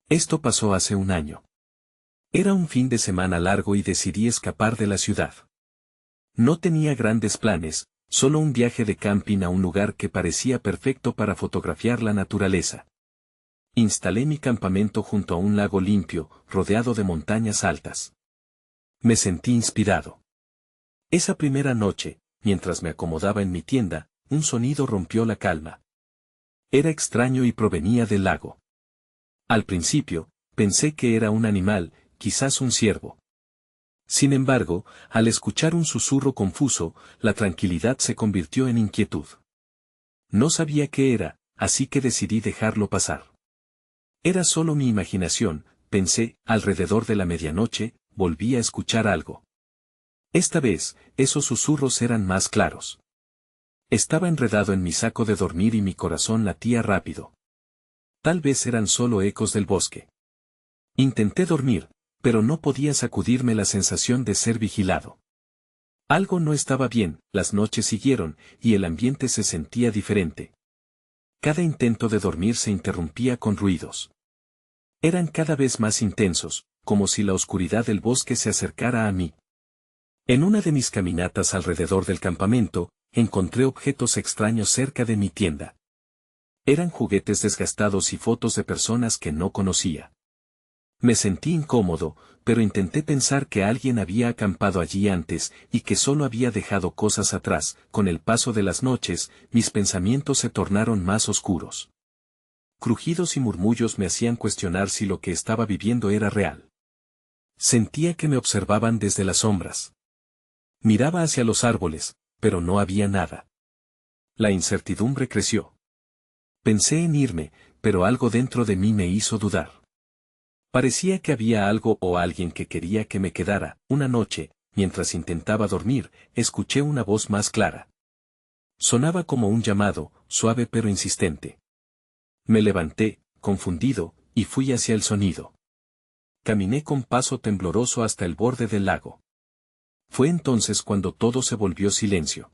Esto pasó hace un año. Era un fin de semana largo y decidí escapar de la ciudad. No tenía grandes planes, solo un viaje de camping a un lugar que parecía perfecto para fotografiar la naturaleza. Instalé mi campamento junto a un lago limpio, rodeado de montañas altas. Me sentí inspirado. Esa primera noche, mientras me acomodaba en mi tienda, un sonido rompió la calma. Era extraño y provenía del lago. Al principio, pensé que era un animal, quizás un ciervo. Sin embargo, al escuchar un susurro confuso, la tranquilidad se convirtió en inquietud. No sabía qué era, así que decidí dejarlo pasar. Era solo mi imaginación, pensé, alrededor de la medianoche, volví a escuchar algo. Esta vez, esos susurros eran más claros. Estaba enredado en mi saco de dormir y mi corazón latía rápido. Tal vez eran solo ecos del bosque. Intenté dormir, pero no podía sacudirme la sensación de ser vigilado. Algo no estaba bien, las noches siguieron, y el ambiente se sentía diferente. Cada intento de dormir se interrumpía con ruidos. Eran cada vez más intensos, como si la oscuridad del bosque se acercara a mí. En una de mis caminatas alrededor del campamento, encontré objetos extraños cerca de mi tienda. Eran juguetes desgastados y fotos de personas que no conocía. Me sentí incómodo, pero intenté pensar que alguien había acampado allí antes y que solo había dejado cosas atrás. Con el paso de las noches, mis pensamientos se tornaron más oscuros. Crujidos y murmullos me hacían cuestionar si lo que estaba viviendo era real. Sentía que me observaban desde las sombras. Miraba hacia los árboles, pero no había nada. La incertidumbre creció. Pensé en irme, pero algo dentro de mí me hizo dudar. Parecía que había algo o alguien que quería que me quedara. Una noche, mientras intentaba dormir, escuché una voz más clara. Sonaba como un llamado, suave pero insistente. Me levanté, confundido, y fui hacia el sonido. Caminé con paso tembloroso hasta el borde del lago. Fue entonces cuando todo se volvió silencio.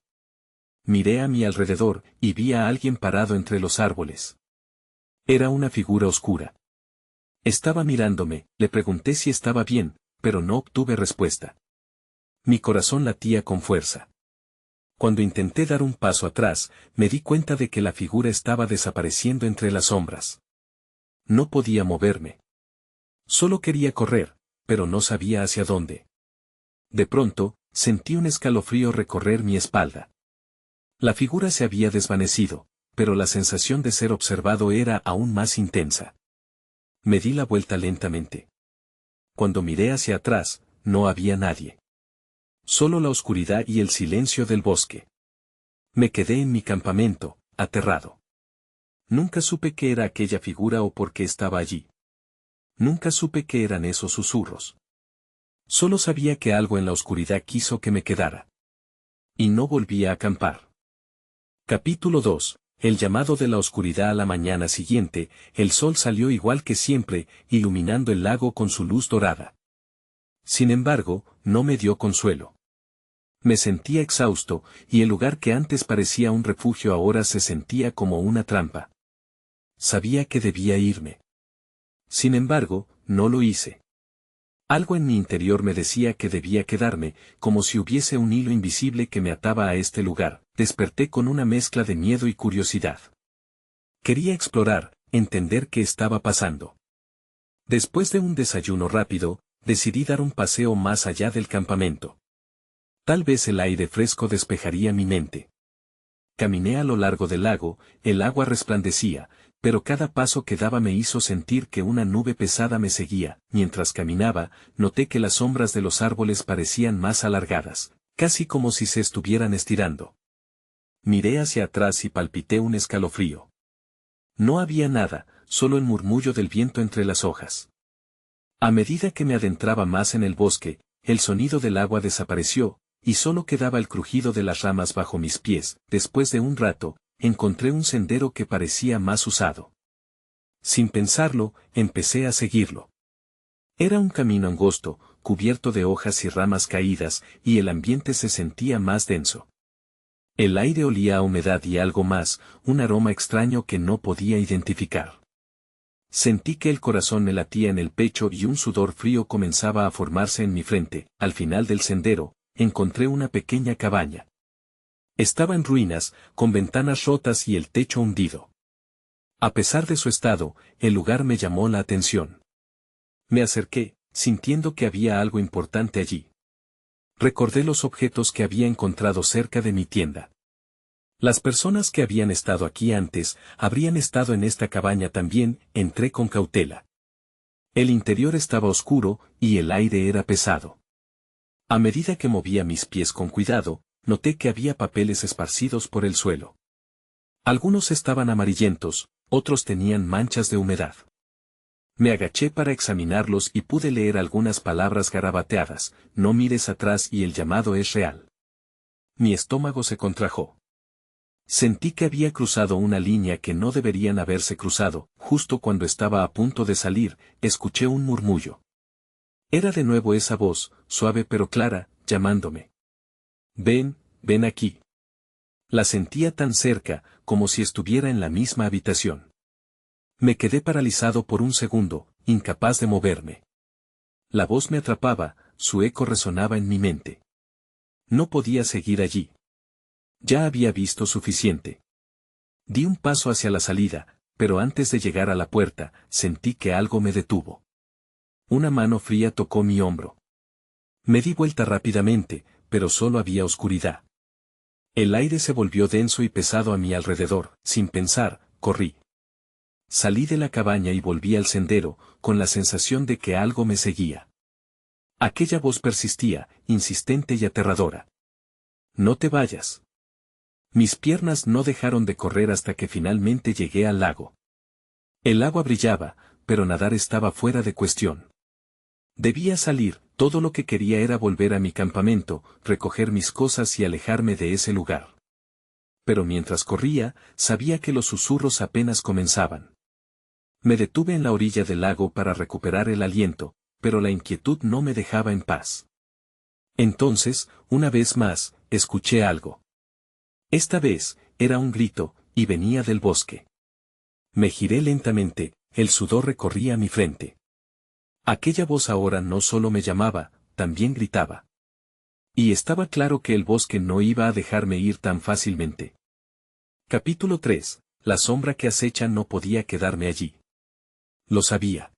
Miré a mi alrededor, y vi a alguien parado entre los árboles. Era una figura oscura. Estaba mirándome, le pregunté si estaba bien, pero no obtuve respuesta. Mi corazón latía con fuerza. Cuando intenté dar un paso atrás, me di cuenta de que la figura estaba desapareciendo entre las sombras. No podía moverme. Solo quería correr, pero no sabía hacia dónde. De pronto, sentí un escalofrío recorrer mi espalda. La figura se había desvanecido, pero la sensación de ser observado era aún más intensa. Me di la vuelta lentamente. Cuando miré hacia atrás, no había nadie. Solo la oscuridad y el silencio del bosque. Me quedé en mi campamento, aterrado. Nunca supe qué era aquella figura o por qué estaba allí. Nunca supe qué eran esos susurros. Solo sabía que algo en la oscuridad quiso que me quedara. Y no volví a acampar. Capítulo 2. El llamado de la oscuridad. A la mañana siguiente, el sol salió igual que siempre, iluminando el lago con su luz dorada. Sin embargo, no me dio consuelo. Me sentía exhausto, y el lugar que antes parecía un refugio ahora se sentía como una trampa. Sabía que debía irme. Sin embargo, no lo hice. Algo en mi interior me decía que debía quedarme, como si hubiese un hilo invisible que me ataba a este lugar. Desperté con una mezcla de miedo y curiosidad. Quería explorar, entender qué estaba pasando. Después de un desayuno rápido, decidí dar un paseo más allá del campamento. Tal vez el aire fresco despejaría mi mente. Caminé a lo largo del lago, el agua resplandecía, pero cada paso que daba me hizo sentir que una nube pesada me seguía. Mientras caminaba, noté que las sombras de los árboles parecían más alargadas, casi como si se estuvieran estirando. Miré hacia atrás y palpité un escalofrío. No había nada, solo el murmullo del viento entre las hojas. A medida que me adentraba más en el bosque, el sonido del agua desapareció, y solo quedaba el crujido de las ramas bajo mis pies. Después de un rato, encontré un sendero que parecía más usado. Sin pensarlo, empecé a seguirlo. Era un camino angosto, cubierto de hojas y ramas caídas, y el ambiente se sentía más denso. El aire olía a humedad y algo más, un aroma extraño que no podía identificar. Sentí que el corazón me latía en el pecho y un sudor frío comenzaba a formarse en mi frente. Al final del sendero, encontré una pequeña cabaña. Estaba en ruinas, con ventanas rotas y el techo hundido. A pesar de su estado, el lugar me llamó la atención. Me acerqué, sintiendo que había algo importante allí. Recordé los objetos que había encontrado cerca de mi tienda. Las personas que habían estado aquí antes, habrían estado en esta cabaña también. Entré con cautela. El interior estaba oscuro, y el aire era pesado. A medida que movía mis pies con cuidado, noté que había papeles esparcidos por el suelo. Algunos estaban amarillentos, otros tenían manchas de humedad. Me agaché para examinarlos y pude leer algunas palabras garabateadas: no mires atrás y el llamado es real. Mi estómago se contrajo. Sentí que había cruzado una línea que no deberían haberse cruzado. Justo cuando estaba a punto de salir, escuché un murmullo. Era de nuevo esa voz, suave pero clara, llamándome. Ven, ven aquí. La sentía tan cerca, como si estuviera en la misma habitación. Me quedé paralizado por un segundo, incapaz de moverme. La voz me atrapaba, su eco resonaba en mi mente. No podía seguir allí. Ya había visto suficiente. Di un paso hacia la salida, pero antes de llegar a la puerta, sentí que algo me detuvo. Una mano fría tocó mi hombro. Me di vuelta rápidamente, pero solo había oscuridad. El aire se volvió denso y pesado a mi alrededor. Sin pensar, corrí. Salí de la cabaña y volví al sendero, con la sensación de que algo me seguía. Aquella voz persistía, insistente y aterradora. No te vayas. Mis piernas no dejaron de correr hasta que finalmente llegué al lago. El agua brillaba, pero nadar estaba fuera de cuestión. Debía salir. Todo lo que quería era volver a mi campamento, recoger mis cosas y alejarme de ese lugar. Pero mientras corría, sabía que los susurros apenas comenzaban. Me detuve en la orilla del lago para recuperar el aliento, pero la inquietud no me dejaba en paz. Entonces, una vez más, escuché algo. Esta vez, era un grito, y venía del bosque. Me giré lentamente, el sudor recorría mi frente. Aquella voz ahora no solo me llamaba, también gritaba. Y estaba claro que el bosque no iba a dejarme ir tan fácilmente. Capítulo 3. La sombra que acecha. No podía quedarme allí. Lo sabía.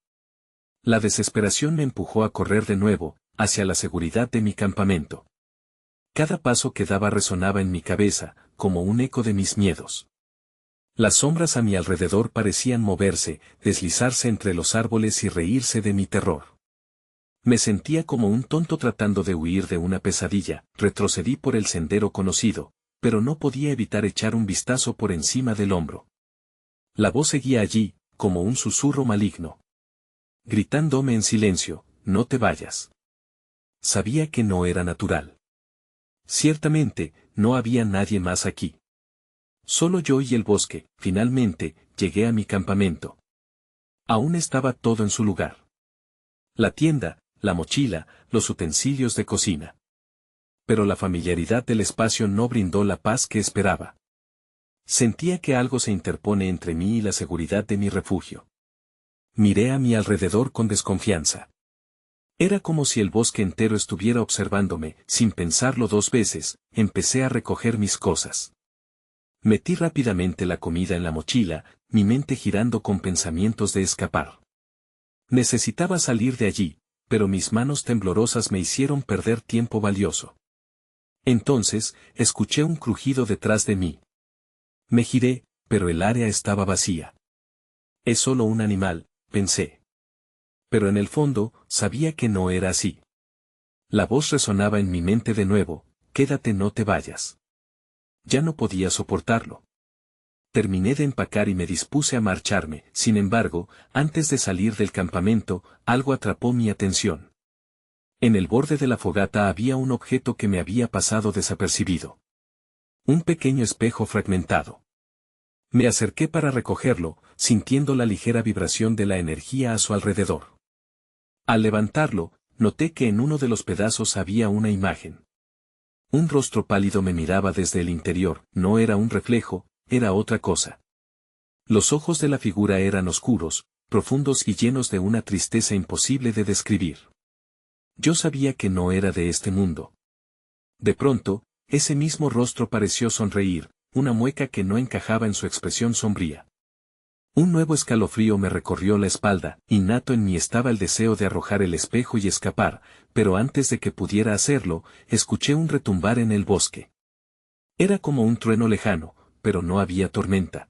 La desesperación me empujó a correr de nuevo, hacia la seguridad de mi campamento. Cada paso que daba resonaba en mi cabeza, como un eco de mis miedos. Las sombras a mi alrededor parecían moverse, deslizarse entre los árboles y reírse de mi terror. Me sentía como un tonto tratando de huir de una pesadilla. Retrocedí por el sendero conocido, pero no podía evitar echar un vistazo por encima del hombro. La voz seguía allí, como un susurro maligno. Gritándome en silencio: no te vayas. Sabía que no era natural. Ciertamente, no había nadie más aquí. Solo yo y el bosque. Finalmente, llegué a mi campamento. Aún estaba todo en su lugar. La tienda, la mochila, los utensilios de cocina. Pero la familiaridad del espacio no brindó la paz que esperaba. Sentía que algo se interpone entre mí y la seguridad de mi refugio. Miré a mi alrededor con desconfianza. Era como si el bosque entero estuviera observándome. Sin pensarlo dos veces, empecé a recoger mis cosas. Metí rápidamente la comida en la mochila, mi mente girando con pensamientos de escapar. Necesitaba salir de allí, pero mis manos temblorosas me hicieron perder tiempo valioso. Entonces, escuché un crujido detrás de mí. Me giré, pero el área estaba vacía. Es solo un animal, pensé. Pero en el fondo, sabía que no era así. La voz resonaba en mi mente de nuevo: quédate, no te vayas. Ya no podía soportarlo. Terminé de empacar y me dispuse a marcharme. Sin embargo, antes de salir del campamento, algo atrapó mi atención. En el borde de la fogata había un objeto que me había pasado desapercibido. Un pequeño espejo fragmentado. Me acerqué para recogerlo, sintiendo la ligera vibración de la energía a su alrededor. Al levantarlo, noté que en uno de los pedazos había una imagen. Un rostro pálido me miraba desde el interior. No era un reflejo, era otra cosa. Los ojos de la figura eran oscuros, profundos y llenos de una tristeza imposible de describir. Yo sabía que no era de este mundo. De pronto, ese mismo rostro pareció sonreír, una mueca que no encajaba en su expresión sombría. Un nuevo escalofrío me recorrió la espalda, innato en mí estaba el deseo de arrojar el espejo y escapar, pero antes de que pudiera hacerlo, escuché un retumbar en el bosque. Era como un trueno lejano, pero no había tormenta.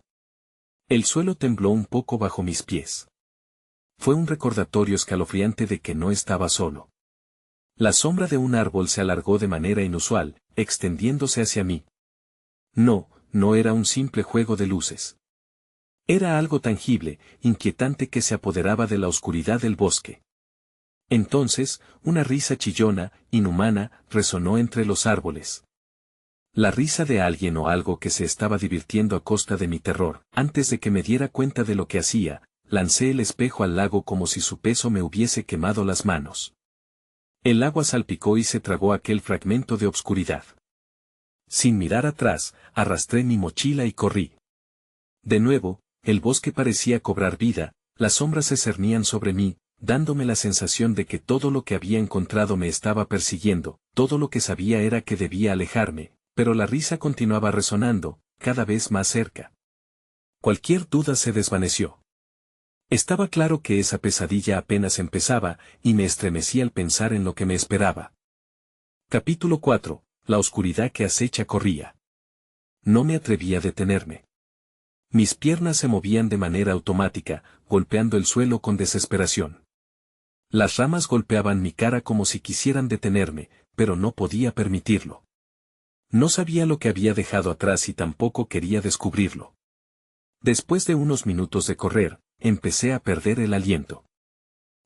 El suelo tembló un poco bajo mis pies. Fue un recordatorio escalofriante de que no estaba solo. La sombra de un árbol se alargó de manera inusual, extendiéndose hacia mí. No, no era un simple juego de luces. Era algo tangible, inquietante que se apoderaba de la oscuridad del bosque. Entonces, una risa chillona, inhumana, resonó entre los árboles. La risa de alguien o algo que se estaba divirtiendo a costa de mi terror. Antes de que me diera cuenta de lo que hacía, lancé el espejo al lago como si su peso me hubiese quemado las manos. El agua salpicó y se tragó aquel fragmento de obscuridad. Sin mirar atrás, arrastré mi mochila y corrí. De nuevo, el bosque parecía cobrar vida, las sombras se cernían sobre mí, dándome la sensación de que todo lo que había encontrado me estaba persiguiendo, todo lo que sabía era que debía alejarme, pero la risa continuaba resonando, cada vez más cerca. Cualquier duda se desvaneció. Estaba claro que esa pesadilla apenas empezaba, y me estremecí al pensar en lo que me esperaba. Capítulo 4. La oscuridad que acecha corría. No me atreví a detenerme. Mis piernas se movían de manera automática, golpeando el suelo con desesperación. Las ramas golpeaban mi cara como si quisieran detenerme, pero no podía permitirlo. No sabía lo que había dejado atrás y tampoco quería descubrirlo. Después de unos minutos de correr, empecé a perder el aliento.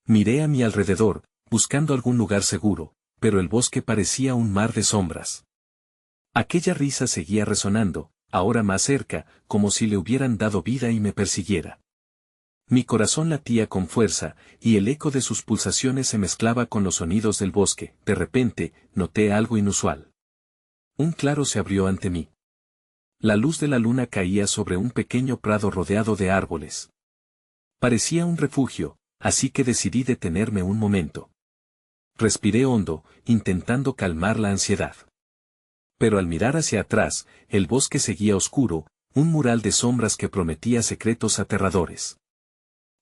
Miré a mi alrededor, buscando algún lugar seguro, pero el bosque parecía un mar de sombras. Aquella risa seguía resonando, ahora más cerca, como si le hubieran dado vida y me persiguiera. Mi corazón latía con fuerza, y el eco de sus pulsaciones se mezclaba con los sonidos del bosque. De repente, noté algo inusual. Un claro se abrió ante mí. La luz de la luna caía sobre un pequeño prado rodeado de árboles. Parecía un refugio, así que decidí detenerme un momento. Respiré hondo, intentando calmar la ansiedad. Pero al mirar hacia atrás, el bosque seguía oscuro, un mural de sombras que prometía secretos aterradores.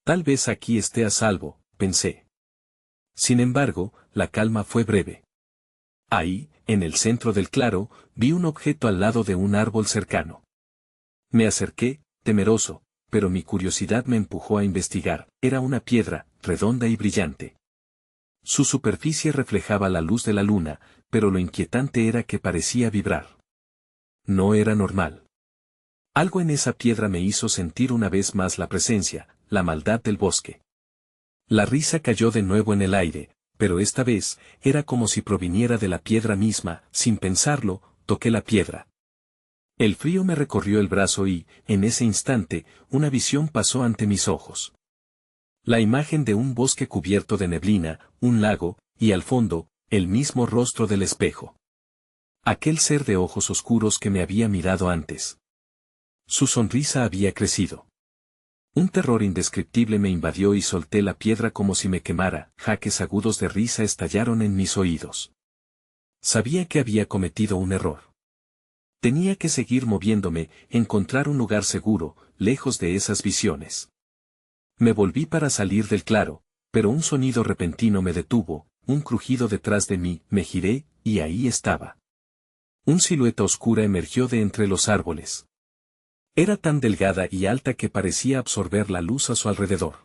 Tal vez aquí esté a salvo, pensé. Sin embargo, la calma fue breve. Ahí, en el centro del claro, vi un objeto al lado de un árbol cercano. Me acerqué, temeroso, pero mi curiosidad me empujó a investigar. Era una piedra, redonda y brillante. Su superficie reflejaba la luz de la luna, pero lo inquietante era que parecía vibrar. No era normal. Algo en esa piedra me hizo sentir una vez más la presencia, la maldad del bosque. La risa cayó de nuevo en el aire, pero esta vez, era como si proviniera de la piedra misma. Sin pensarlo, toqué la piedra. El frío me recorrió el brazo y, en ese instante, una visión pasó ante mis ojos. La imagen de un bosque cubierto de neblina, un lago, y al fondo, el mismo rostro del espejo. Aquel ser de ojos oscuros que me había mirado antes. Su sonrisa había crecido. Un terror indescriptible me invadió y solté la piedra como si me quemara. Jaques agudos de risa estallaron en mis oídos. Sabía que había cometido un error. Tenía que seguir moviéndome, encontrar un lugar seguro, lejos de esas visiones. Me volví para salir del claro, pero un sonido repentino me detuvo, un crujido detrás de mí. Me giré, y ahí estaba. Un silueta oscura emergió de entre los árboles. Era tan delgada y alta que parecía absorber la luz a su alrededor.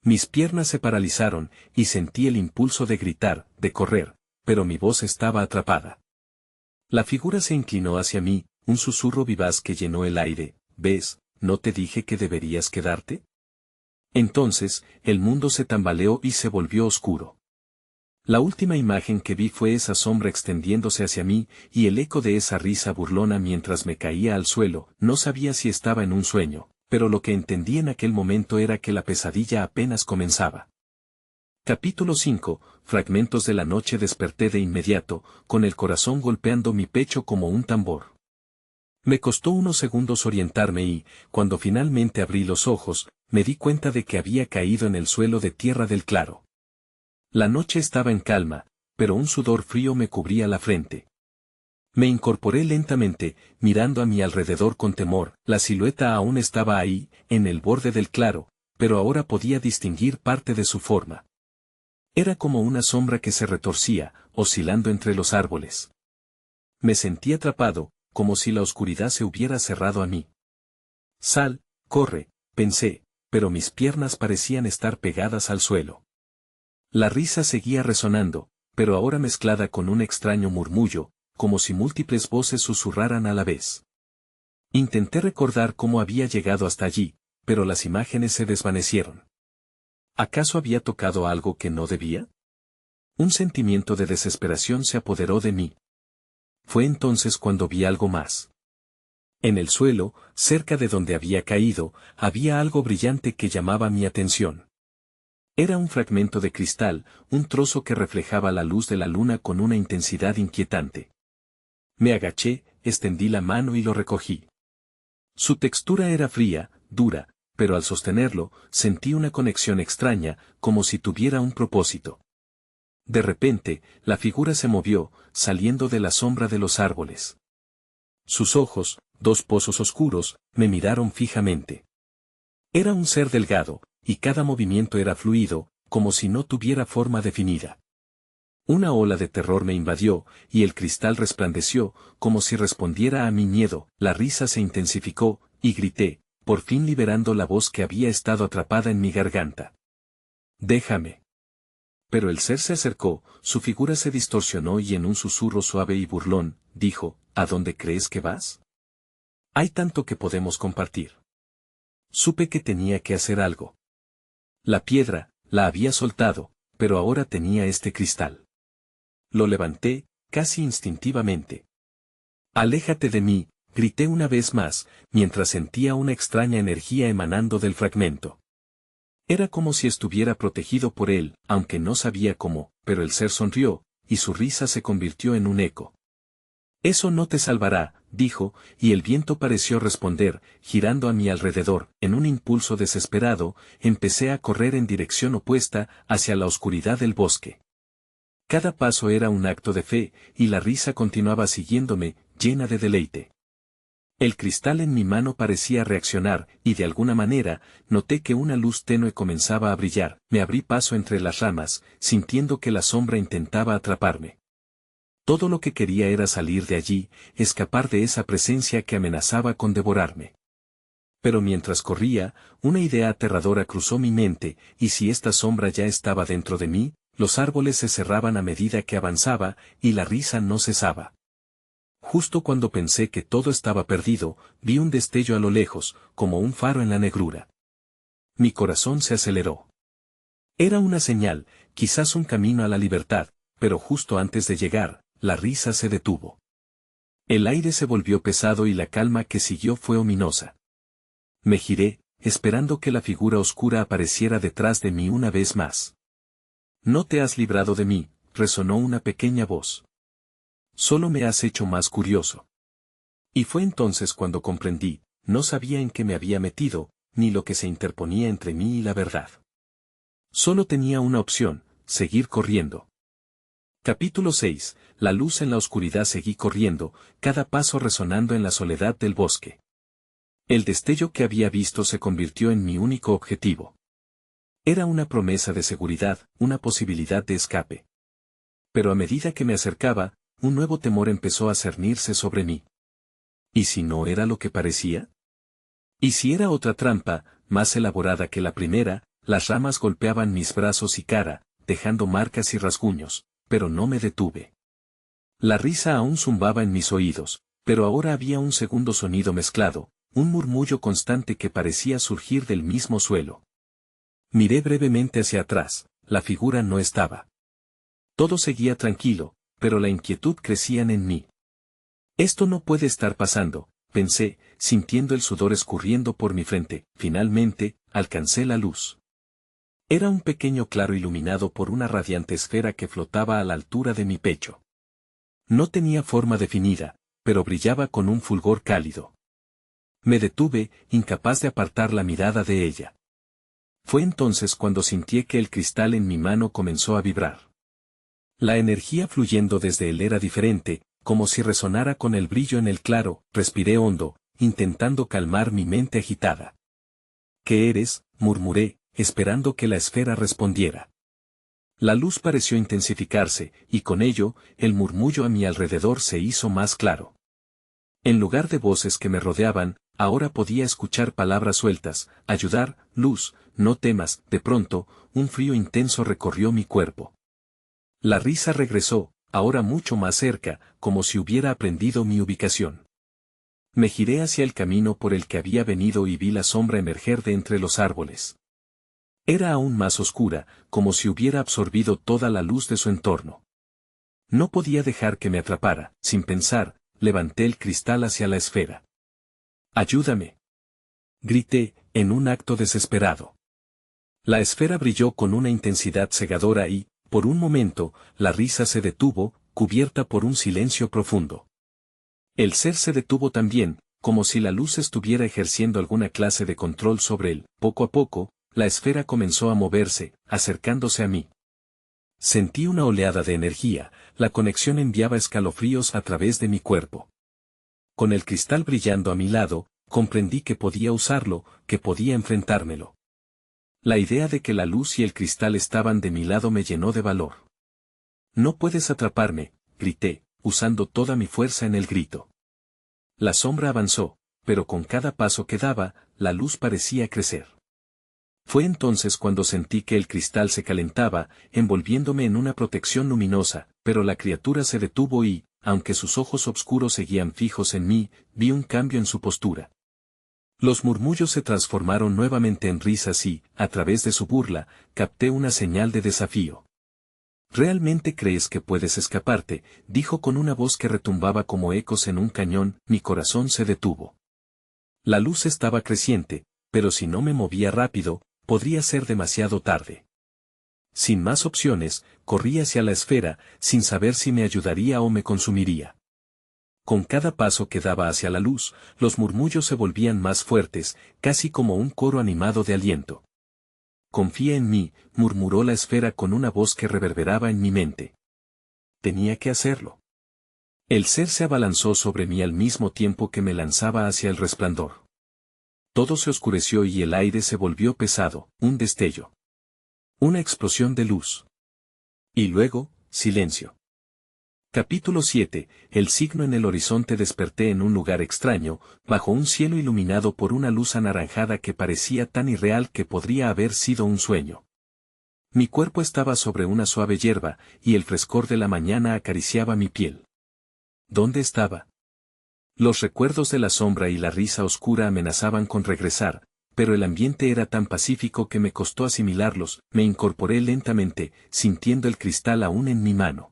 Mis piernas se paralizaron, y sentí el impulso de gritar, de correr, pero mi voz estaba atrapada. La figura se inclinó hacia mí, un susurro vivaz que llenó el aire. ¿Ves, no te dije que deberías quedarte? Entonces, el mundo se tambaleó y se volvió oscuro. La última imagen que vi fue esa sombra extendiéndose hacia mí, y el eco de esa risa burlona mientras me caía al suelo. No sabía si estaba en un sueño, pero lo que entendí en aquel momento era que la pesadilla apenas comenzaba. Capítulo 5. Fragmentos de la noche. Desperté de inmediato, con el corazón golpeando mi pecho como un tambor. Me costó unos segundos orientarme y, cuando finalmente abrí los ojos, me di cuenta de que había caído en el suelo de tierra del claro. La noche estaba en calma, pero un sudor frío me cubría la frente. Me incorporé lentamente, mirando a mi alrededor con temor. La silueta aún estaba ahí, en el borde del claro, pero ahora podía distinguir parte de su forma. Era como una sombra que se retorcía, oscilando entre los árboles. Me sentí atrapado, como si la oscuridad se hubiera cerrado a mí. Sal, corre, pensé, pero mis piernas parecían estar pegadas al suelo. La risa seguía resonando, pero ahora mezclada con un extraño murmullo, como si múltiples voces susurraran a la vez. Intenté recordar cómo había llegado hasta allí, pero las imágenes se desvanecieron. ¿Acaso había tocado algo que no debía? Un sentimiento de desesperación se apoderó de mí. Fue entonces cuando vi algo más. En el suelo, cerca de donde había caído, había algo brillante que llamaba mi atención. Era un fragmento de cristal, un trozo que reflejaba la luz de la luna con una intensidad inquietante. Me agaché, extendí la mano y lo recogí. Su textura era fría, dura, pero al sostenerlo, sentí una conexión extraña, como si tuviera un propósito. De repente, la figura se movió, saliendo de la sombra de los árboles. Sus ojos, dos pozos oscuros, me miraron fijamente. Era un ser delgado, y cada movimiento era fluido, como si no tuviera forma definida. Una ola de terror me invadió, y el cristal resplandeció, como si respondiera a mi miedo. La risa se intensificó, y grité, por fin liberando la voz que había estado atrapada en mi garganta. «Déjame». Pero el ser se acercó, su figura se distorsionó y en un susurro suave y burlón, dijo, «¿A dónde crees que vas? Hay tanto que podemos compartir». Supe que tenía que hacer algo. La piedra, la había soltado, pero ahora tenía este cristal. Lo levanté, casi instintivamente. «Aléjate de mí», grité una vez más, mientras sentía una extraña energía emanando del fragmento. Era como si estuviera protegido por él, aunque no sabía cómo, pero el ser sonrió, y su risa se convirtió en un eco. «Eso no te salvará», dijo, y el viento pareció responder, girando a mi alrededor. En un impulso desesperado, empecé a correr en dirección opuesta, hacia la oscuridad del bosque. Cada paso era un acto de fe, y la risa continuaba siguiéndome, llena de deleite. El cristal en mi mano parecía reaccionar, y de alguna manera, noté que una luz tenue comenzaba a brillar. Me abrí paso entre las ramas, sintiendo que la sombra intentaba atraparme. Todo lo que quería era salir de allí, escapar de esa presencia que amenazaba con devorarme. Pero mientras corría, una idea aterradora cruzó mi mente, y si esta sombra ya estaba dentro de mí, los árboles se cerraban a medida que avanzaba, y la risa no cesaba. Justo cuando pensé que todo estaba perdido, vi un destello a lo lejos, como un faro en la negrura. Mi corazón se aceleró. Era una señal, quizás un camino a la libertad, pero justo antes de llegar, la risa se detuvo. El aire se volvió pesado y la calma que siguió fue ominosa. Me giré, esperando que la figura oscura apareciera detrás de mí una vez más. «No te has librado de mí», resonó una pequeña voz. «Solo me has hecho más curioso». Y fue entonces cuando comprendí, no sabía en qué me había metido, ni lo que se interponía entre mí y la verdad. Solo tenía una opción, seguir corriendo. Capítulo 6. La luz en la oscuridad. Seguí corriendo, cada paso resonando en la soledad del bosque. El destello que había visto se convirtió en mi único objetivo. Era una promesa de seguridad, una posibilidad de escape. Pero a medida que me acercaba, un nuevo temor empezó a cernirse sobre mí. ¿Y si no era lo que parecía? ¿Y si era otra trampa, más elaborada que la primera? Las ramas golpeaban mis brazos y cara, dejando marcas y rasguños, pero no me detuve. La risa aún zumbaba en mis oídos, pero ahora había un segundo sonido mezclado, un murmullo constante que parecía surgir del mismo suelo. Miré brevemente hacia atrás, la figura no estaba. Todo seguía tranquilo, pero la inquietud crecía en mí. «Esto no puede estar pasando», pensé, sintiendo el sudor escurriendo por mi frente. Finalmente, alcancé la luz. Era un pequeño claro iluminado por una radiante esfera que flotaba a la altura de mi pecho. No tenía forma definida, pero brillaba con un fulgor cálido. Me detuve, incapaz de apartar la mirada de ella. Fue entonces cuando sentí que el cristal en mi mano comenzó a vibrar. La energía fluyendo desde él era diferente, como si resonara con el brillo en el claro. Respiré hondo, intentando calmar mi mente agitada. ¿Qué eres?, murmuré, esperando que la esfera respondiera. La luz pareció intensificarse, y con ello, el murmullo a mi alrededor se hizo más claro. En lugar de voces que me rodeaban, ahora podía escuchar palabras sueltas: ayudar, luz, no temas. De pronto, un frío intenso recorrió mi cuerpo. La risa regresó, ahora mucho más cerca, como si hubiera aprendido mi ubicación. Me giré hacia el camino por el que había venido y vi la sombra emerger de entre los árboles. Era aún más oscura, como si hubiera absorbido toda la luz de su entorno. No podía dejar que me atrapara. Sin pensar, levanté el cristal hacia la esfera. ¡Ayúdame!, grité, en un acto desesperado. La esfera brilló con una intensidad cegadora y, por un momento, la risa se detuvo, cubierta por un silencio profundo. El ser se detuvo también, como si la luz estuviera ejerciendo alguna clase de control sobre él. Poco a poco, la esfera comenzó a moverse, acercándose a mí. Sentí una oleada de energía, la conexión enviaba escalofríos a través de mi cuerpo. Con el cristal brillando a mi lado, comprendí que podía usarlo, que podía enfrentármelo. La idea de que la luz y el cristal estaban de mi lado me llenó de valor. «No puedes atraparme», grité, usando toda mi fuerza en el grito. La sombra avanzó, pero con cada paso que daba, la luz parecía crecer. Fue entonces cuando sentí que el cristal se calentaba, envolviéndome en una protección luminosa, pero la criatura se detuvo y, aunque sus ojos oscuros seguían fijos en mí, vi un cambio en su postura. Los murmullos se transformaron nuevamente en risas y, a través de su burla, capté una señal de desafío. «¿Realmente crees que puedes escaparte?», dijo con una voz que retumbaba como ecos en un cañón. Mi corazón se detuvo. La luz estaba creciente, pero si no me movía rápido, podría ser demasiado tarde. Sin más opciones, corrí hacia la esfera, sin saber si me ayudaría o me consumiría. Con cada paso que daba hacia la luz, los murmullos se volvían más fuertes, casi como un coro animado de aliento. «Confía en mí», murmuró la esfera con una voz que reverberaba en mi mente. Tenía que hacerlo. El ser se abalanzó sobre mí al mismo tiempo que me lanzaba hacia el resplandor. Todo se oscureció y el aire se volvió pesado, un destello. Una explosión de luz. Y luego, silencio. Capítulo 7. El signo en el horizonte. Desperté en un lugar extraño, bajo un cielo iluminado por una luz anaranjada que parecía tan irreal que podría haber sido un sueño. Mi cuerpo estaba sobre una suave hierba, y el frescor de la mañana acariciaba mi piel. ¿Dónde estaba? Los recuerdos de la sombra y la risa oscura amenazaban con regresar, pero el ambiente era tan pacífico que me costó asimilarlos. Me incorporé lentamente, sintiendo el cristal aún en mi mano.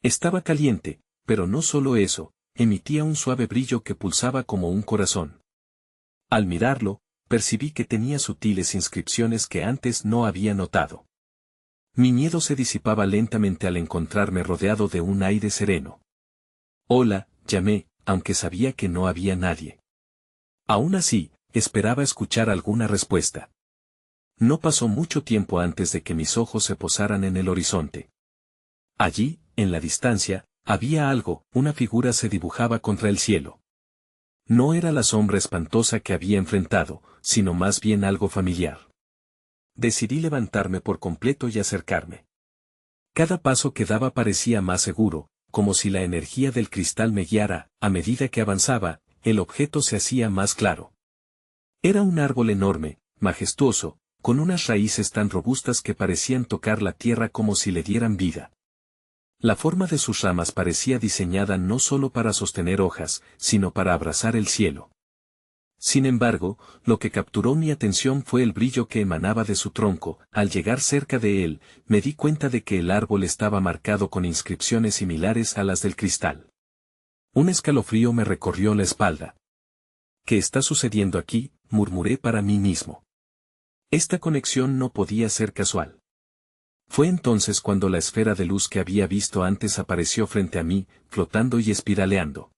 Estaba caliente, pero no solo eso, emitía un suave brillo que pulsaba como un corazón. Al mirarlo, percibí que tenía sutiles inscripciones que antes no había notado. Mi miedo se disipaba lentamente al encontrarme rodeado de un aire sereno. «Hola», llamé, aunque sabía que no había nadie. Aún así, esperaba escuchar alguna respuesta. No pasó mucho tiempo antes de que mis ojos se posaran en el horizonte. Allí, en la distancia, había algo. Una figura se dibujaba contra el cielo. No era la sombra espantosa que había enfrentado, sino más bien algo familiar. Decidí levantarme por completo y acercarme. Cada paso que daba parecía más seguro, como si la energía del cristal me guiara. A medida que avanzaba, el objeto se hacía más claro. Era un árbol enorme, majestuoso, con unas raíces tan robustas que parecían tocar la tierra como si le dieran vida. La forma de sus ramas parecía diseñada no solo para sostener hojas, sino para abrazar el cielo. Sin embargo, lo que capturó mi atención fue el brillo que emanaba de su tronco. Al llegar cerca de él, me di cuenta de que el árbol estaba marcado con inscripciones similares a las del cristal. Un escalofrío me recorrió la espalda. «¿Qué está sucediendo aquí?», murmuré para mí mismo. Esta conexión no podía ser casual. Fue entonces cuando la esfera de luz que había visto antes apareció frente a mí, flotando y espiraleando.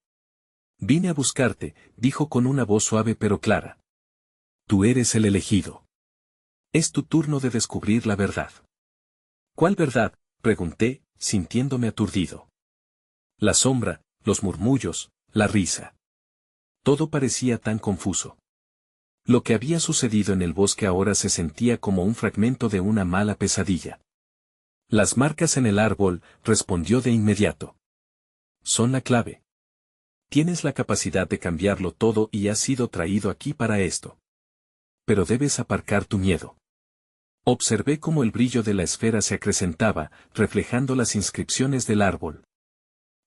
Vine a buscarte, dijo con una voz suave pero clara. Tú eres el elegido. Es tu turno de descubrir la verdad. ¿Cuál verdad?, pregunté, sintiéndome aturdido. La sombra, los murmullos, la risa. Todo parecía tan confuso. Lo que había sucedido en el bosque ahora se sentía como un fragmento de una mala pesadilla. Las marcas en el árbol, respondió de inmediato. Son la clave. Tienes la capacidad de cambiarlo todo y has sido traído aquí para esto. Pero debes aparcar tu miedo. Observé cómo el brillo de la esfera se acrecentaba, reflejando las inscripciones del árbol.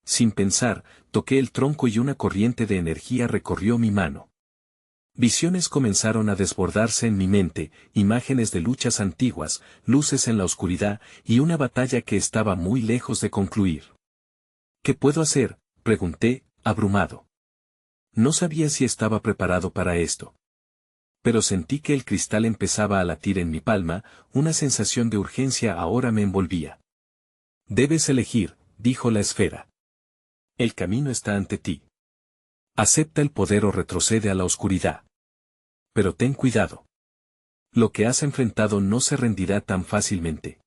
Sin pensar, toqué el tronco y una corriente de energía recorrió mi mano. Visiones comenzaron a desbordarse en mi mente, imágenes de luchas antiguas, luces en la oscuridad y una batalla que estaba muy lejos de concluir. ¿Qué puedo hacer?, pregunté, abrumado. No sabía si estaba preparado para esto. Pero sentí que el cristal empezaba a latir en mi palma, una sensación de urgencia ahora me envolvía. Debes elegir, dijo la esfera. El camino está ante ti. Acepta el poder o retrocede a la oscuridad. Pero ten cuidado. Lo que has enfrentado no se rendirá tan fácilmente.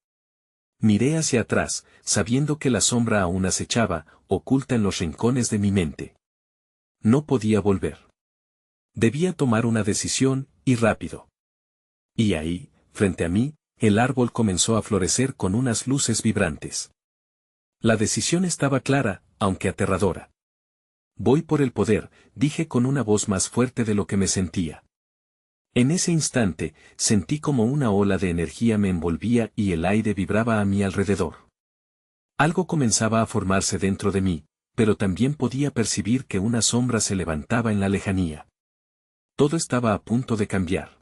Miré hacia atrás, sabiendo que la sombra aún acechaba, oculta en los rincones de mi mente. No podía volver. Debía tomar una decisión, y rápido. Y ahí, frente a mí, el árbol comenzó a florecer con unas luces vibrantes. La decisión estaba clara, aunque aterradora. Voy por el poder, dije con una voz más fuerte de lo que me sentía. En ese instante, sentí como una ola de energía me envolvía y el aire vibraba a mi alrededor. Algo comenzaba a formarse dentro de mí, pero también podía percibir que una sombra se levantaba en la lejanía. Todo estaba a punto de cambiar.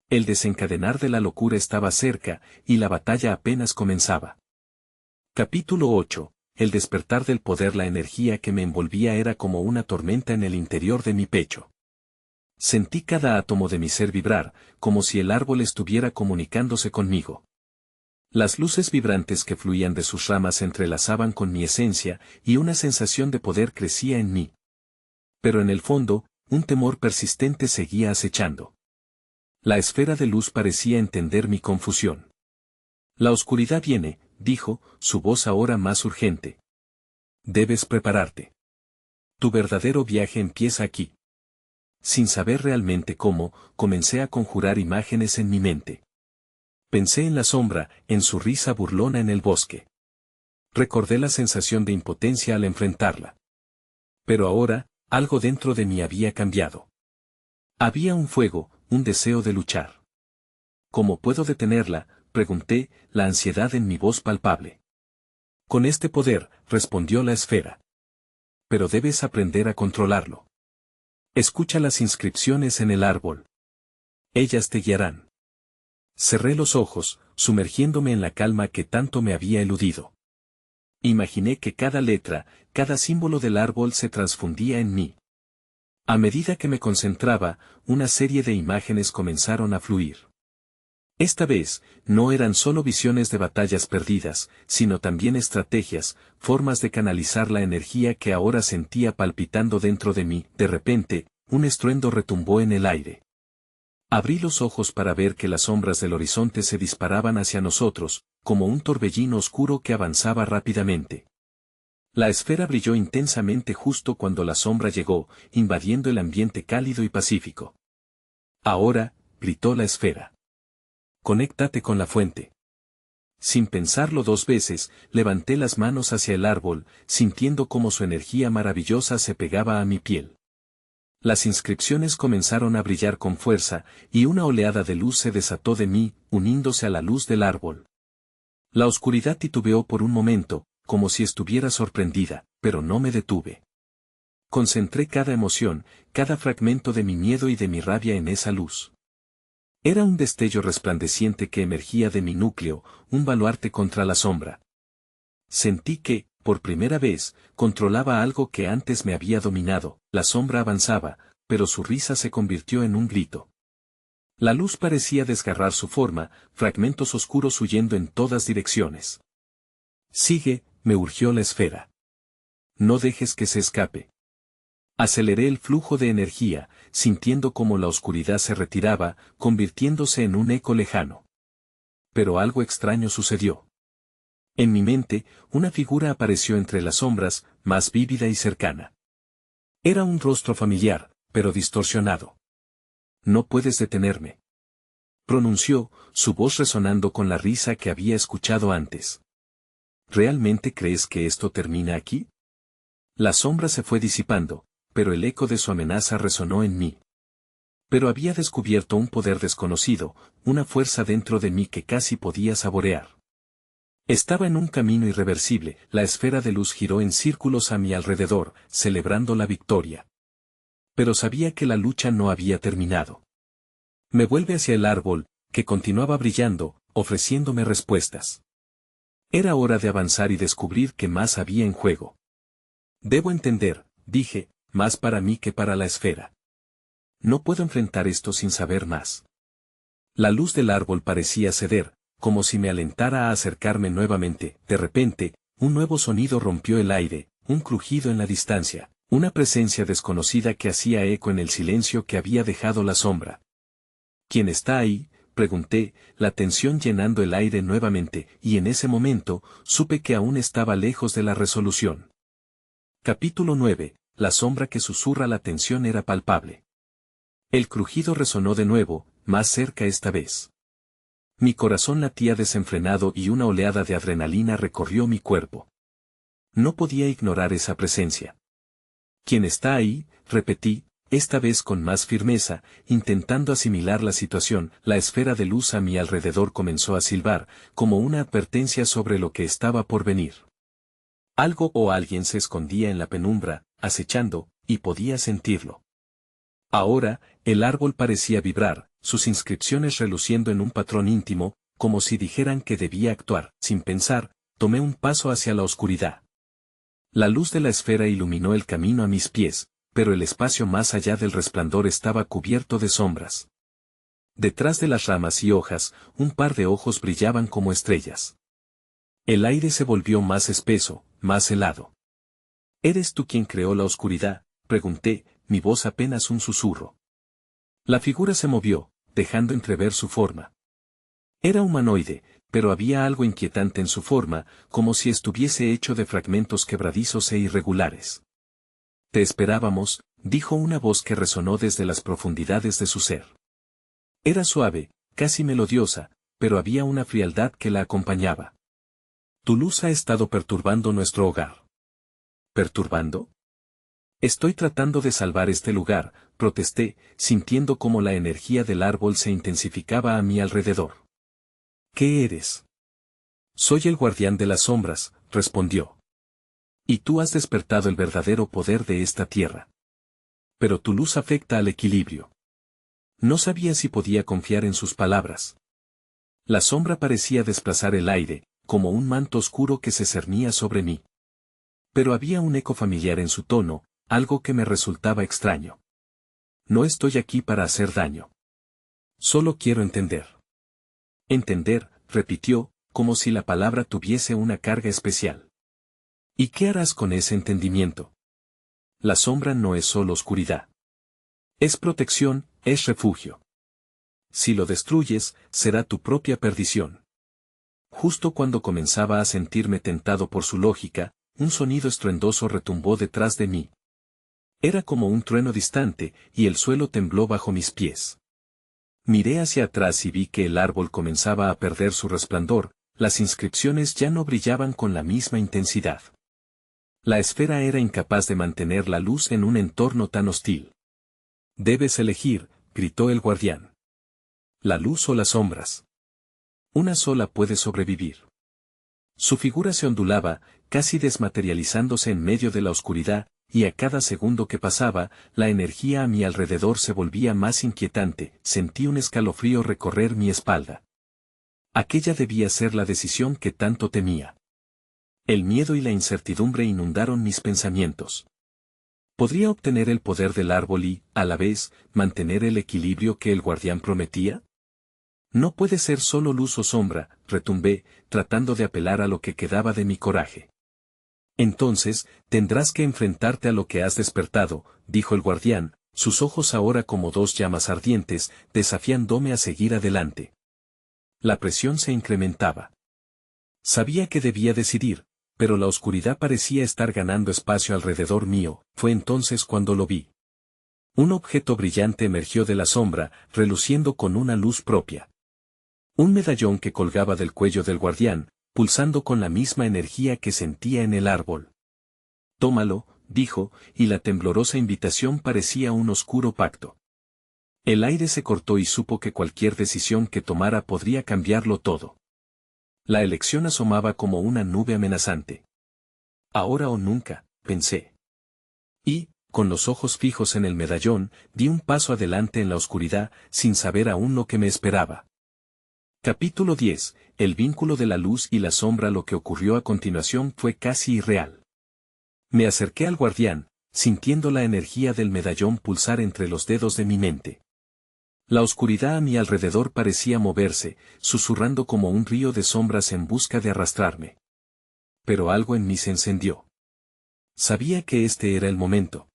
El desencadenar de la locura estaba cerca, y la batalla apenas comenzaba. Capítulo 8. El despertar del poder. La energía que me envolvía era como una tormenta en el interior de mi pecho. Sentí cada átomo de mi ser vibrar, como si el árbol estuviera comunicándose conmigo. Las luces vibrantes que fluían de sus ramas se entrelazaban con mi esencia, y una sensación de poder crecía en mí. Pero en el fondo, un temor persistente seguía acechando. La esfera de luz parecía entender mi confusión. La oscuridad viene, dijo, su voz ahora más urgente. Debes prepararte. Tu verdadero viaje empieza aquí. Sin saber realmente cómo, comencé a conjurar imágenes en mi mente. Pensé en la sombra, en su risa burlona en el bosque. Recordé la sensación de impotencia al enfrentarla. Pero ahora, algo dentro de mí había cambiado. Había un fuego, un deseo de luchar. ¿Cómo puedo detenerla?, pregunté, la ansiedad en mi voz palpable. Con este poder, respondió la esfera. Pero debes aprender a controlarlo. Escucha las inscripciones en el árbol. Ellas te guiarán. Cerré los ojos, sumergiéndome en la calma que tanto me había eludido. Imaginé que cada letra, cada símbolo del árbol se transfundía en mí. A medida que me concentraba, una serie de imágenes comenzaron a fluir. Esta vez, no eran solo visiones de batallas perdidas, sino también estrategias, formas de canalizar la energía que ahora sentía palpitando dentro de mí. De repente, un estruendo retumbó en el aire. Abrí los ojos para ver que las sombras del horizonte se disparaban hacia nosotros, como un torbellino oscuro que avanzaba rápidamente. La esfera brilló intensamente justo cuando la sombra llegó, invadiendo el ambiente cálido y pacífico. Ahora, gritó la esfera. Conéctate con la fuente. Sin pensarlo dos veces, levanté las manos hacia el árbol, sintiendo cómo su energía maravillosa se pegaba a mi piel. Las inscripciones comenzaron a brillar con fuerza, y una oleada de luz se desató de mí, uniéndose a la luz del árbol. La oscuridad titubeó por un momento, como si estuviera sorprendida, pero no me detuve. Concentré cada emoción, cada fragmento de mi miedo y de mi rabia en esa luz. Era un destello resplandeciente que emergía de mi núcleo, un baluarte contra la sombra. Sentí que, por primera vez, controlaba algo que antes me había dominado. La sombra avanzaba, pero su risa se convirtió en un grito. La luz parecía desgarrar su forma, fragmentos oscuros huyendo en todas direcciones. Sigue, me urgió la esfera. No dejes que se escape. Aceleré el flujo de energía, sintiendo cómo la oscuridad se retiraba, convirtiéndose en un eco lejano. Pero algo extraño sucedió. En mi mente, una figura apareció entre las sombras, más vívida y cercana. Era un rostro familiar, pero distorsionado. «No puedes detenerme», pronunció, su voz resonando con la risa que había escuchado antes. «¿Realmente crees que esto termina aquí?» La sombra se fue disipando, pero el eco de su amenaza resonó en mí. Pero había descubierto un poder desconocido, una fuerza dentro de mí que casi podía saborear. Estaba en un camino irreversible, la esfera de luz giró en círculos a mi alrededor, celebrando la victoria. Pero sabía que la lucha no había terminado. Me vuelve hacia el árbol, que continuaba brillando, ofreciéndome respuestas. Era hora de avanzar y descubrir qué más había en juego. Debo entender, dije, más para mí que para la esfera. No puedo enfrentar esto sin saber más. La luz del árbol parecía ceder, como si me alentara a acercarme nuevamente. De repente, un nuevo sonido rompió el aire, un crujido en la distancia, una presencia desconocida que hacía eco en el silencio que había dejado la sombra. ¿Quién está ahí?, pregunté, la tensión llenando el aire nuevamente, y en ese momento, supe que aún estaba lejos de la resolución. Capítulo 9. La sombra que susurra. La tensión era palpable. El crujido resonó de nuevo, más cerca esta vez. Mi corazón latía desenfrenado y una oleada de adrenalina recorrió mi cuerpo. No podía ignorar esa presencia. ¿Quién está ahí?, repetí, esta vez con más firmeza, intentando asimilar la situación. La esfera de luz a mi alrededor comenzó a silbar, como una advertencia sobre lo que estaba por venir. Algo o alguien se escondía en la penumbra, acechando, y podía sentirlo. Ahora, el árbol parecía vibrar, sus inscripciones reluciendo en un patrón íntimo, como si dijeran que debía actuar. Sin pensar, tomé un paso hacia la oscuridad. La luz de la esfera iluminó el camino a mis pies, pero el espacio más allá del resplandor estaba cubierto de sombras. Detrás de las ramas y hojas, un par de ojos brillaban como estrellas. El aire se volvió más espeso, más helado. ¿Eres tú quien creó la oscuridad?, pregunté, mi voz apenas un susurro. La figura se movió, dejando entrever su forma. Era humanoide, pero había algo inquietante en su forma, como si estuviese hecho de fragmentos quebradizos e irregulares. Te esperábamos, dijo una voz que resonó desde las profundidades de su ser. Era suave, casi melodiosa, pero había una frialdad que la acompañaba. Tu luz ha estado perturbando nuestro hogar. ¿Perturbando? Estoy tratando de salvar este lugar, protesté, sintiendo cómo la energía del árbol se intensificaba a mi alrededor. ¿Qué eres? Soy el guardián de las sombras, respondió. Y tú has despertado el verdadero poder de esta tierra. Pero tu luz afecta al equilibrio. No sabía si podía confiar en sus palabras. La sombra parecía desplazar el aire, como un manto oscuro que se cernía sobre mí. Pero había un eco familiar en su tono, algo que me resultaba extraño. No estoy aquí para hacer daño. Solo quiero entender. Entender, repitió, como si la palabra tuviese una carga especial. ¿Y qué harás con ese entendimiento? La sombra no es solo oscuridad. Es protección, es refugio. Si lo destruyes, será tu propia perdición. Justo cuando comenzaba a sentirme tentado por su lógica, un sonido estruendoso retumbó detrás de mí. Era como un trueno distante, y el suelo tembló bajo mis pies. Miré hacia atrás y vi que el árbol comenzaba a perder su resplandor, las inscripciones ya no brillaban con la misma intensidad. La esfera era incapaz de mantener la luz en un entorno tan hostil. Debes elegir, gritó el guardián. La luz o las sombras. Una sola puede sobrevivir. Su figura se ondulaba, casi desmaterializándose en medio de la oscuridad, y a cada segundo que pasaba, la energía a mi alrededor se volvía más inquietante. Sentí un escalofrío recorrer mi espalda. Aquella debía ser la decisión que tanto temía. El miedo y la incertidumbre inundaron mis pensamientos. ¿Podría obtener el poder del árbol y, a la vez, mantener el equilibrio que el guardián prometía? No puede ser solo luz o sombra, retumbé, tratando de apelar a lo que quedaba de mi coraje. Entonces, tendrás que enfrentarte a lo que has despertado, dijo el guardián, sus ojos ahora como dos llamas ardientes, desafiándome a seguir adelante. La presión se incrementaba. Sabía que debía decidir, pero la oscuridad parecía estar ganando espacio alrededor mío. Fue entonces cuando lo vi. Un objeto brillante emergió de la sombra, reluciendo con una luz propia. Un medallón que colgaba del cuello del guardián, pulsando con la misma energía que sentía en el árbol. «Tómalo», dijo, y la temblorosa invitación parecía un oscuro pacto. El aire se cortó y supo que cualquier decisión que tomara podría cambiarlo todo. La elección asomaba como una nube amenazante. Ahora o nunca, pensé. Y, con los ojos fijos en el medallón, di un paso adelante en la oscuridad, sin saber aún lo que me esperaba. Capítulo 10. El vínculo de la luz y la sombra. Lo que ocurrió a continuación fue casi irreal. Me acerqué al guardián, sintiendo la energía del medallón pulsar entre los dedos de mi mente. La oscuridad a mi alrededor parecía moverse, susurrando como un río de sombras en busca de arrastrarme. Pero algo en mí se encendió. Sabía que este era el momento.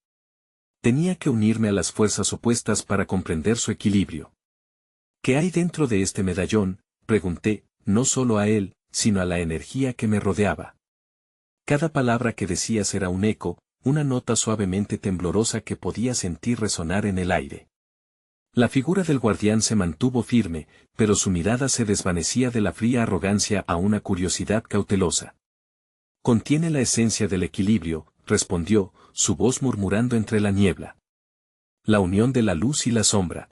Tenía que unirme a las fuerzas opuestas para comprender su equilibrio. ¿Qué hay dentro de este medallón?, pregunté, no solo a él, sino a la energía que me rodeaba. Cada palabra que decías era un eco, una nota suavemente temblorosa que podía sentir resonar en el aire. La figura del guardián se mantuvo firme, pero su mirada se desvanecía de la fría arrogancia a una curiosidad cautelosa. «Contiene la esencia del equilibrio», respondió, su voz murmurando entre la niebla. «La unión de la luz y la sombra.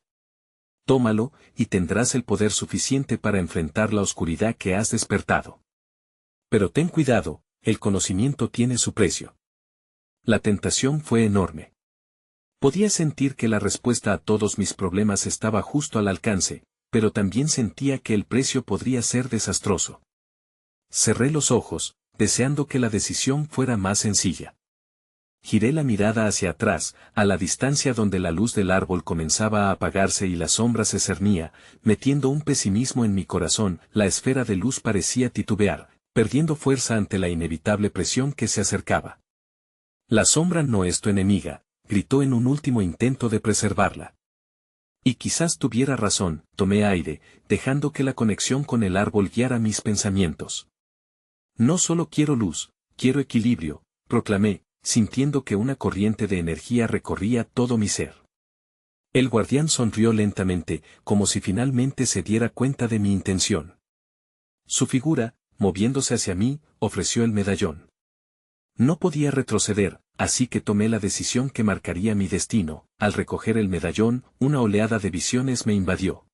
Tómalo, y tendrás el poder suficiente para enfrentar la oscuridad que has despertado. Pero ten cuidado, el conocimiento tiene su precio». La tentación fue enorme. Podía sentir que la respuesta a todos mis problemas estaba justo al alcance, pero también sentía que el precio podría ser desastroso. Cerré los ojos, deseando que la decisión fuera más sencilla. Giré la mirada hacia atrás, a la distancia donde la luz del árbol comenzaba a apagarse y la sombra se cernía, metiendo un pesimismo en mi corazón. La esfera de luz parecía titubear, perdiendo fuerza ante la inevitable presión que se acercaba. «La sombra no es tu enemiga», gritó en un último intento de preservarla. Y quizás tuviera razón. Tomé aire, dejando que la conexión con el árbol guiara mis pensamientos. «No solo quiero luz, quiero equilibrio», proclamé, sintiendo que una corriente de energía recorría todo mi ser. El guardián sonrió lentamente, como si finalmente se diera cuenta de mi intención. Su figura, moviéndose hacia mí, ofreció el medallón. No podía retroceder, así que tomé la decisión que marcaría mi destino. Al recoger el medallón, una oleada de visiones me invadió.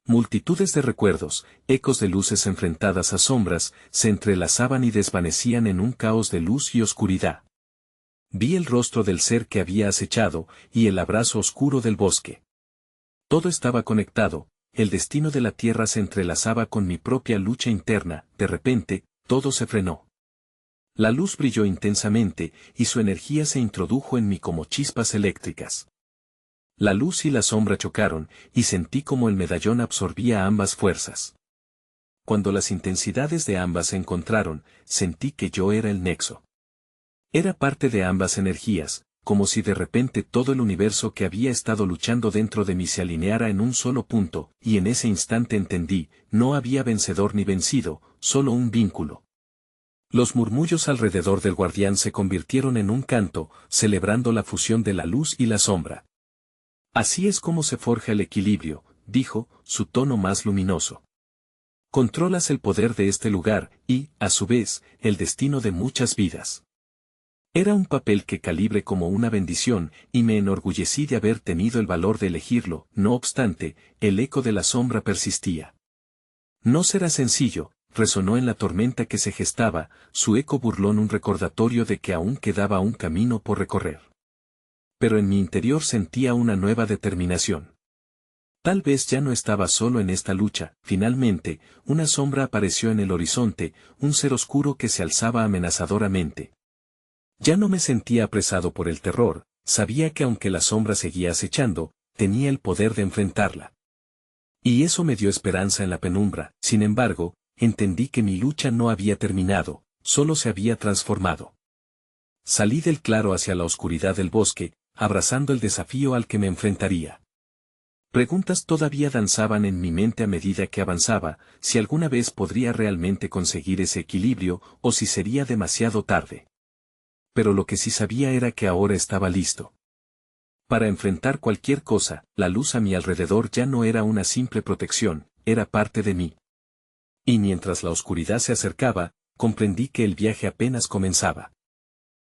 Multitudes de recuerdos, ecos de luces enfrentadas a sombras, se entrelazaban y desvanecían en un caos de luz y oscuridad. Vi el rostro del ser que había acechado, y el abrazo oscuro del bosque. Todo estaba conectado, el destino de la tierra se entrelazaba con mi propia lucha interna. De repente, todo se frenó. La luz brilló intensamente, y su energía se introdujo en mí como chispas eléctricas. La luz y la sombra chocaron, y sentí como el medallón absorbía ambas fuerzas. Cuando las intensidades de ambas se encontraron, sentí que yo era el nexo. Era parte de ambas energías, como si de repente todo el universo que había estado luchando dentro de mí se alineara en un solo punto, y en ese instante entendí, no había vencedor ni vencido, solo un vínculo. Los murmullos alrededor del guardián se convirtieron en un canto, celebrando la fusión de la luz y la sombra. «Así es como se forja el equilibrio», dijo, su tono más luminoso. «Controlas el poder de este lugar, y, a su vez, el destino de muchas vidas». Era un papel que calibré como una bendición, y me enorgullecí de haber tenido el valor de elegirlo. No obstante, el eco de la sombra persistía. «No será sencillo», resonó en la tormenta que se gestaba, su eco burlón, un recordatorio de que aún quedaba un camino por recorrer. Pero en mi interior sentía una nueva determinación. Tal vez ya no estaba solo en esta lucha. Finalmente, una sombra apareció en el horizonte, un ser oscuro que se alzaba amenazadoramente. Ya no me sentía apresado por el terror, sabía que aunque la sombra seguía acechando, tenía el poder de enfrentarla. Y eso me dio esperanza en la penumbra. Sin embargo, entendí que mi lucha no había terminado, solo se había transformado. Salí del claro hacia la oscuridad del bosque, abrazando el desafío al que me enfrentaría. Preguntas todavía danzaban en mi mente a medida que avanzaba, si alguna vez podría realmente conseguir ese equilibrio, o si sería demasiado tarde. Pero lo que sí sabía era que ahora estaba listo. Para enfrentar cualquier cosa, la luz a mi alrededor ya no era una simple protección, era parte de mí. Y mientras la oscuridad se acercaba, comprendí que el viaje apenas comenzaba.